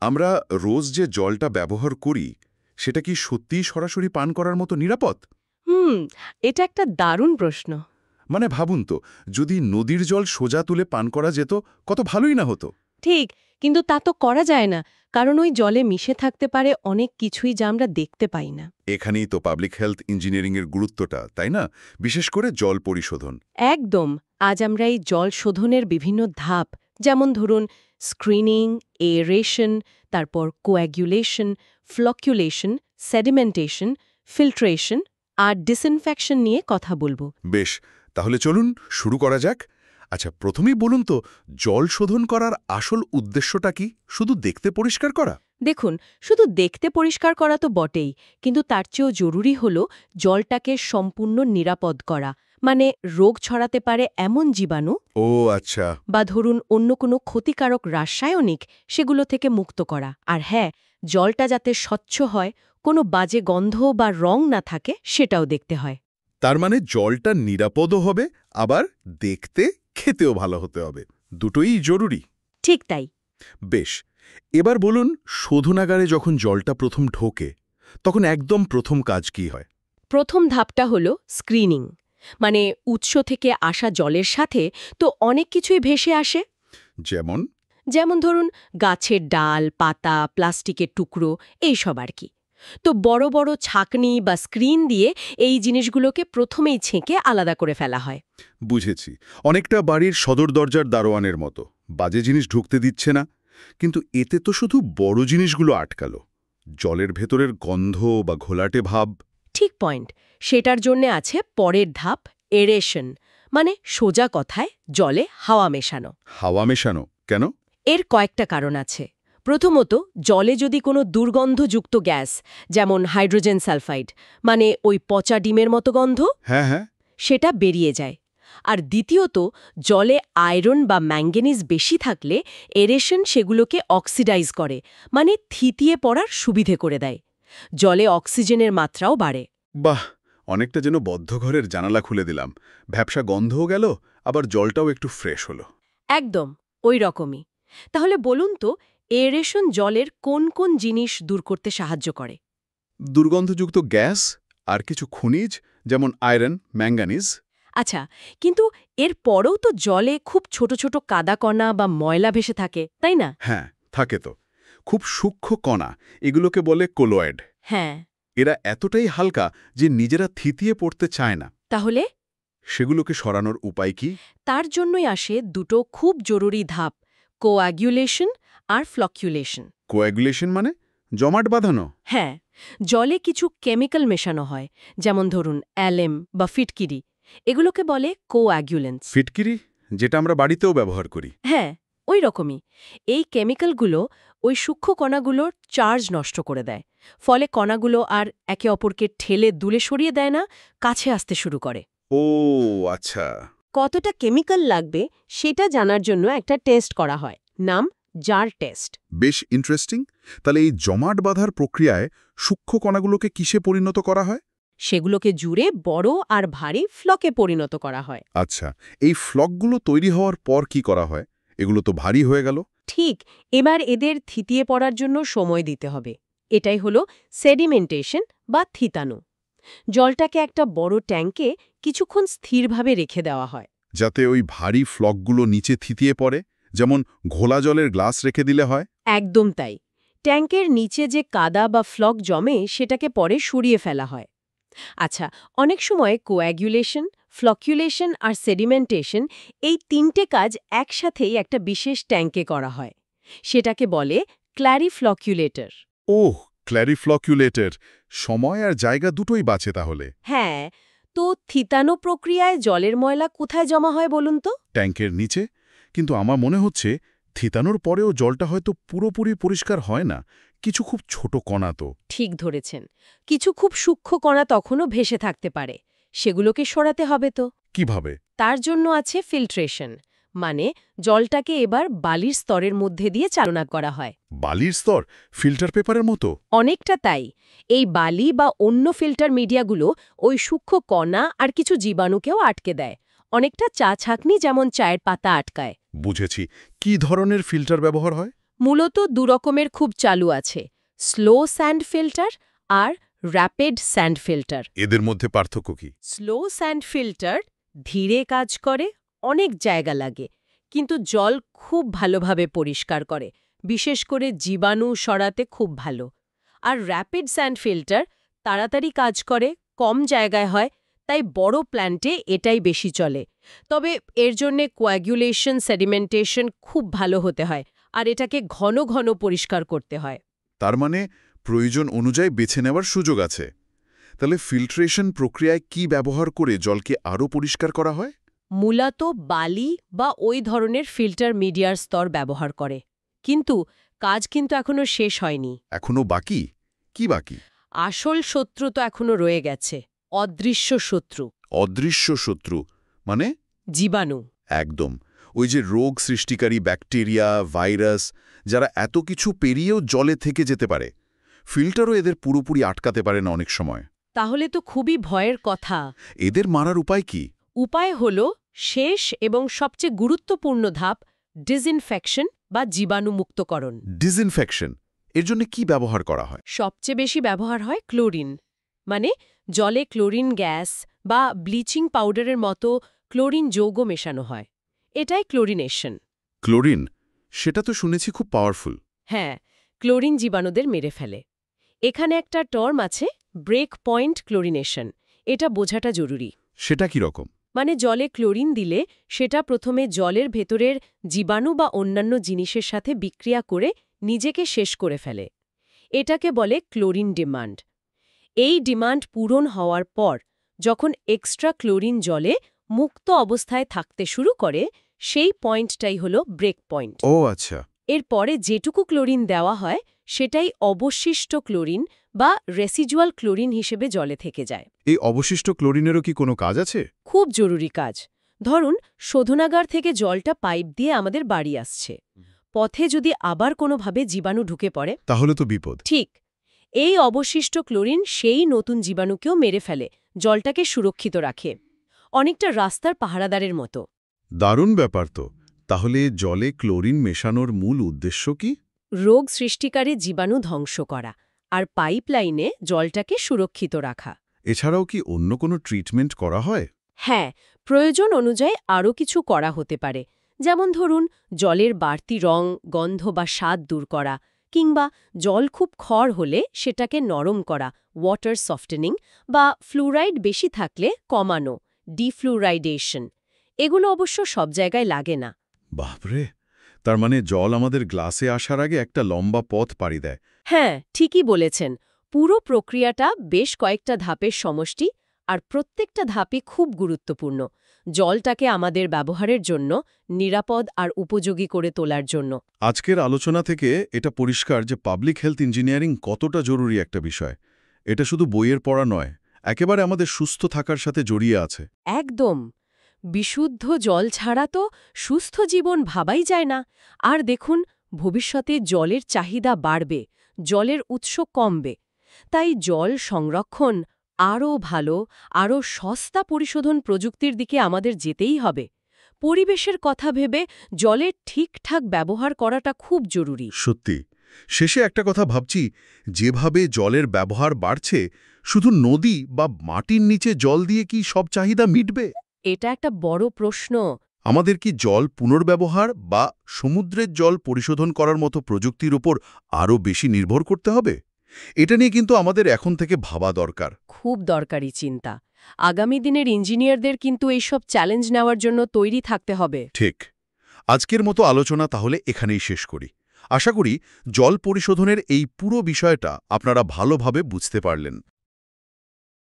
আমরা রোজ যে জলটা ব্যবহার করি সেটা কি সত্যিই সরাসরি পান করার মতো নিরাপদ? হুম, এটা একটা দারুণ প্রশ্ন। মানে ভাবুন তো, যদি নদীর জল সোজা তুলে পান করা যেত, কত ভালোই না হতো। ঠিক, কিন্তু তা তো করা যায় না, কারণ ওই জলে মিশে থাকতে পারে অনেক কিছুই যা আমরা দেখতে পাই না। এখানেই তো পাবলিক হেলথ ইঞ্জিনিয়ারিংয়ের গুরুত্বটা, তাই না? বিশেষ করে জল পরিশোধন। একদম। আজ আমরা এই জল শোধনের বিভিন্ন ধাপ, যেমন ধরুন স্ক্রিনিং, এরেশন, তারপর কোয়াগুলেশন, ফ্লকুলেশন, সেডিমেন্টেশন, ফিল্ট্রেশন আর ডিসইনফেকশন নিয়ে কথা বলবো। বেশ, তাহলে চলুন শুরু করা যাক। আচ্ছা, প্রথমেই বলুন তো, জল শোধন করার আসল উদ্দেশ্যটা কি? শুধু দেখতে পরিষ্কার করা? দেখুন, শুধু দেখতে পরিষ্কার করা তো বটেই, কিন্তু তার চেয়েও জরুরি হল জলটাকে সম্পূর্ণ নিরাপদ করা, মানে রোগ ছড়াতে পারে এমন জীবাণু ও আচ্ছা। বা ধরুন অন্য কোনো ক্ষতিকারক রাসায়নিক সেগুলো থেকে মুক্ত করা। আর হ্যাঁ, জলটা যাতে স্বচ্ছ হয়, কোনো বাজে গন্ধ বা রং না থাকে সেটাও দেখতে হয়। তার মানে জলটা নিরাপদও হবে, আবার দেখতে খেতেও ভালো হতে হবে। দুটোই জরুরি। ঠিক তাই। বেশ, এবার বলুন, শোধনাগারে যখন জলটা প্রথম ঢোকে, তখন একদম প্রথম কাজ কি হয়? প্রথম ধাপটা হলো স্ক্রিনিং, মানে উৎস থেকে আসা জলের সাথে তো অনেক কিছুই ভেসে আসে। যেমন? যেমন ধরুন গাছের ডাল, পাতা, প্লাস্টিকের টুকরো, এইসব আর কি। তো বড় বড় ছাঁকনি বা স্ক্রিন দিয়ে এই জিনিসগুলোকে প্রথমেই ছেঁকে আলাদা করে ফেলা হয়। বুঝেছি, অনেকটা বাড়ির সদর দরজার দারোয়ানের মতো। বাজে জিনিস ঢুকতে দিচ্ছে না। কিন্তু এতে তো শুধু বড় জিনিসগুলো আটকালো। জলের ভেতরের গন্ধ বা ঘোলাটে ভাব? ঠিক পয়েন্ট। সেটার জন্যে আছে পরের ধাপ, এরেশন, মানে সোজা কথায় জলে হাওয়া মেশানো। হাওয়া মেশানো কেন? এর কয়েকটা কারণ আছে। প্রথমত, জলে যদি কোনো দুর্গন্ধযুক্ত গ্যাস, যেমন হাইড্রোজেন সালফাইড, মানে ওই পচা ডিমের মতো গন্ধ, হ্যাঁ হ্যাঁ। সেটা বেরিয়ে যায়। আর দ্বিতীয়ত, জলে আয়রন বা ম্যাঙ্গানিজ বেশি থাকলে এরেশন সেগুলোকে অক্সিডাইজ করে, মানে থিতিয়ে পড়ার সুবিধে করে দেয়। জলে অক্সিজেনের মাত্রাও বাড়ে। বাহ, অনেকটা যেন বদ্ধ ঘরের জানালা খুলে দিলাম। ভ্যাপসা গন্ধও গেল, আবার জলটাও একটু ফ্রেশ হলো। একদম ওই রকমই। তাহলে বলুন তো, এরেশন জলের কোন কোন জিনিস দূর করতে সাহায্য করে? দুর্গন্ধযুক্ত গ্যাস আর কিছু খনিজ, যেমন আয়রন, ম্যাঙ্গানিজ। আচ্ছা, কিন্তু এর পরেও তো জলে খুব ছোট ছোট কাদাকণা বা ময়লা ভেসে থাকে, তাই না? হ্যাঁ, থাকে তো। খুব সূক্ষ্ম কণা, এগুলোকে বলে কোলয়েড। হ্যাঁ। এরা এতটাই হালকা যে নিজেরা থিতিয়ে পড়তে চায় না। তাহলে সেগুলোকে সরানোর উপায় কি? তার জন্যই আসে দুটো খুব জরুরি ধাপ, কোয়াগুলেশন আর ফ্লকুলেশন। কোয়াগুলেশন মানে জমাট বাঁধানো? হ্যাঁ, জলে কিছু কেমিক্যাল মেশানো হয়, যেমন ধরুন অ্যালেম বা ফিটকিরি। এগুলোকে বলে কোয়াগুলেন্টস। ফিটকিরি, যেটা আমরা বাড়িতেও ব্যবহার করি। হ্যাঁ, ওই রকমই। এই কেমিক্যালগুলো ওই সূক্ষ্ম কণাগুলোর চার্জ নষ্ট করে দেয়। ফলে কণাগুলো আর একে অপরকে ঠেলে দূরে সরিয়ে দেয় না, কাছে আসতে শুরু করে। ও আচ্ছা। কতটা কেমিক্যাল লাগবে সেটা জানার জন্য একটা টেস্ট করা হয়, নাম জার টেস্ট। বেশ ইন্টারেস্টিং। তাহলে এই জমাট বাঁধার প্রক্রিয়ায় সূক্ষ্ম কণাগুলোকে কিসে পরিণত করা হয়? সেগুলোকে জুড়ে বড় আর ভারী ফ্লকে পরিণত করা হয়। আচ্ছা, এই ফ্লকগুলো তৈরি হওয়ার পর কি করা হয়? এগুলো তো ভারী হয়ে গেল। ঠিক, এবার এদের থিতিয়ে পড়ার জন্য সময় দিতে হবে। এটাই হলো সেডিমেন্টেশন বা থিতানো। জলটাকে একটা বড় ট্যাঙ্কে কিছুক্ষণ স্থিরভাবে রেখে দেওয়া হয়, যাতে ওই ভারী ফ্লকগুলো নিচে থিতিয়ে পড়ে, যেমন ঘোলা জলের গ্লাস রেখে দিলে হয়। একদম তাই। ট্যাঙ্কের নিচে যে কাদা বা ফ্লক জমে সেটাকে পরে সরিয়ে ফেলা হয়। আচ্ছা, অনেক সময় কোয়াগুলেশন, ফ্লকুলেশন আর সেডিমেন্টেশন, এই তিনটে কাজ একসাথেই একটা বিশেষ ট্যাঙ্কে করা হয়। সেটাকে বলে ক্ল্যারিফ্লকুলেটর। ওহ, ক্ল্যারিফ্লকুলেটর। সময় আর জায়গা দুটোই বাঁচে তাহলে। হ্যাঁ, তো থিতানো প্রক্রিয়ায় জলের ময়লা কোথায় জমা হয় বলুন তো? ট্যাঙ্কের নিচে। কিন্তু আমার মনে হচ্ছে থিতানোর পরেও জলটা হয়তো পুরোপুরি পরিষ্কার হয় না। কিছু খুব ছোট কণা তো। ঠিক ধরেছেন। কিছু খুব সূক্ষ্ম কণা তখনও ভেসে থাকতে পারে। সেগুলোকে সরাতে হবে তো। কিভাবে? তার জন্য আছে ফিল্ট্রেশন, মানে জলটাকে এবার বালির স্তরের মধ্যে দিয়ে চালনা করা হয়। বালির স্তর? ফিল্টার পেপারের মতো? অনেকটা তাই। এই বালি বা অন্য ফিল্টার মিডিয়াগুলো ওই সূক্ষ্ম কণা আর কিছু জীবাণুকেও আটকে দেয়, অনেকটা চা ছাঁকনি যেমন চায়ের পাতা আটকায়। বুঝেছি। কি ধরনের ফিল্টার ব্যবহার হয়? মূলত দুরকমের খুব চালু আছে, স্লো স্যান্ড ফিল্টার আর র্যাপিড স্যান্ড ফিল্টার। এদের মধ্যে পার্থক্য কি? স্লো স্যান্ড ফিল্টার ধীরে কাজ করে, অনেক জায়গা লাগে, কিন্তু জল খুব ভালোভাবে পরিষ্কার করে, বিশেষ করে জীবাণু সরাতে খুব ভালো। আর র্যাপিড স্যান্ড ফিল্টার তাড়াতাড়ি কাজ করে, কম জায়গায় হয়, তাই বড় প্ল্যান্টে এটাই বেশি চলে। তবে এর জন্যে কোয়াগুলেশন, সেডিমেন্টেশন খুব ভালো হতে হয়, আর এটাকে ঘন ঘন পরিষ্কার করতে হয়। তার মানে প্রয়োজন অনুযায়ী বেছে নেওয়ার সুযোগ আছে। তাহলে ফিল্ট্রেশন প্রক্রিয়ায় কি ব্যবহার করে জলকে আরও পরিষ্কার করা হয়? মূলত বালি বা ওই ধরনের ফিল্টার মিডিয়ার স্তর ব্যবহার করে। কিন্তু কাজ এখনো শেষ হয়নি। এখনো বাকি? কি বাকি? আসল শত্রু তো এখনো রয়ে গেছে, অদৃশ্য শত্রু। অদৃশ্য শত্রু মানে? জীবাণু। একদম। ওই যে রোগ সৃষ্টিকারী ব্যাকটেরিয়া, ভাইরাস, যারা এত কিছু পেরিয়েও জলে থেকে যেতে পারে। ফিল্টারও এদের পুরোপুরি আটকাতে পারে না অনেক সময়। তাহলে তো খুবই ভয়ের কথা। এদের মারার উপায় কি? উপায় হল শেষ এবং সবচেয়ে গুরুত্বপূর্ণ ধাপ, ডিসইনফেকশন বা জীবাণুমুক্তকরণ। ডিসইনফেকশন এর জন্য কি ব্যবহার করা হয়? সবচেয়ে বেশি ব্যবহার হয় ক্লোরিন, মানে জলে ক্লোরিন গ্যাস বা ব্লিচিং পাউডারের মতো ক্লোরিন যৌগ মেশানো হয়। এটাই ক্লোরিনেশন। ক্লোরিন, সেটা তো শুনেছি খুব পাওয়ারফুল। হ্যাঁ, ক্লোরিন জীবাণুদের মেরে ফেলে। এখানে একটা টার্ম আছে, ব্রেক পয়েন্ট ক্লোরিনেশন। এটা বোঝাটা জরুরি। সেটা কি রকম? মানে জলে ক্লোরিন দিলে সেটা প্রথমে জলের ভেতরের জীবাণু বা অন্যান্য জিনিসের সাথে বিক্রিয়া করে নিজেকে শেষ করে ফেলে। এটাকে বলে ক্লোরিন ডিমান্ড। এই ডিমান্ড পূরণ হওয়ার পর যখন এক্সট্রা ক্লোরিন জলে মুক্ত অবস্থায় থাকতে শুরু করে, সেই পয়েন্টটাই হল ব্রেক পয়েন্ট। ও আচ্ছা। এরপরে যেটুকু ক্লোরিন দেওয়া হয় সেটাই অবশিষ্ট ক্লোরিন বা রেসিজুয়াল ক্লোরিন হিসেবে জলে থেকে যায়। এই অবশিষ্ট ক্লোরিনেরও কি কোনো কাজ আছে? খুব জরুরি কাজ। ধরুন, শোধনাগার থেকে জলটা পাইপ দিয়ে আমাদের বাড়ি আসছে। পথে যদি আবার কোনোভাবে জীবাণু ঢুকে পড়ে, তাহলে তো বিপদ। ঠিক, এই অবশিষ্ট ক্লোরিন সেই নতুন জীবাণুকেও মেরে ফেলে, জলটাকে সুরক্ষিত রাখে, অনেকটা রাস্তার পাহারাদারের মতো। দারুণ ব্যাপার তো। তাহলে জলে ক্লোরিন মেশানোর মূল উদ্দেশ্য কি? রোগ সৃষ্টিকারী জীবাণু ধ্বংস করা আর পাইপলাইনে জলটাকে সুরক্ষিত রাখা। এছাড়াও কি অন্য কোনো ট্রিটমেন্ট করা হয়? হ্যাঁ, প্রয়োজন অনুযায়ী আরও কিছু করা হতে পারে। যেমন ধরুন, জলের বাড়তি রং, গন্ধ বা স্বাদ দূর করা, কিংবা জল খুব খড় হলে সেটাকে নরম করা, ওয়াটার সফটেনিং, বা ফ্লুরাইড বেশি থাকলে কমানো, ডিফ্লুরাইডেশন। এগুলো অবশ্য সব জায়গায় লাগে না। বাপরে! তার মানে জল আমাদের গ্লাসে আসার আগে একটা লম্বা পথ পাড়ি দেয়। হ্যাঁ, ঠিকই বলেছেন। পুরো প্রক্রিয়াটা বেশ কয়েকটা ধাপের সমষ্টি, আর প্রত্যেকটা ধাপই খুব গুরুত্বপূর্ণ জলটাকে আমাদের ব্যবহারের জন্য নিরাপদ আর উপযোগী করে তোলার জন্য। আজকের আলোচনা থেকে এটা পরিষ্কার যে পাবলিক হেলথ ইঞ্জিনিয়ারিং কতটা জরুরি একটা বিষয়। এটা শুধু বইয়ের পড়া নয়, একেবারে আমাদের সুস্থ থাকার সাথে জড়িয়ে আছে। একদম। বিশুদ্ধ জল ছাড়া তো সুস্থ জীবন ভাবাই যায় না। আর দেখুন, ভবিষ্যতে জলের চাহিদা বাড়বে, জলের উৎস কমবে। তাই জল সংরক্ষণ, আরও ভালো, আরও সস্তা পরিশোধন প্রযুক্তির দিকে আমাদের যেতেই হবে। পরিবেশের কথা ভেবে জলের ঠিকঠাক ব্যবহার করাটা খুব জরুরি। সত্যি। শেষে একটা কথা ভাবছি, যেভাবে জলের ব্যবহার বাড়ছে, শুধু নদী বা মাটির নিচে জল দিয়ে কি সব চাহিদা মিটবে? এটা একটা বড় প্রশ্ন। আমাদের কি জল পুনর্ব্যবহার বা সমুদ্রের জল পরিশোধন করার মতো প্রযুক্তির উপর আরও বেশি নির্ভর করতে হবে? এটা নিয়ে কিন্তু আমাদের এখন থেকে ভাবা দরকার। খুব দরকারি চিন্তা। আগামী দিনের ইঞ্জিনিয়ারদের কিন্তু এইসব চ্যালেঞ্জ নেওয়ার জন্য তৈরি থাকতে হবে। ঠিক। আজকের মতো আলোচনা তাহলে এখানেই শেষ করি। আশা করি জল পরিশোধনের এই পুরো বিষয়টা আপনারা ভালোভাবে বুঝতে পারলেন।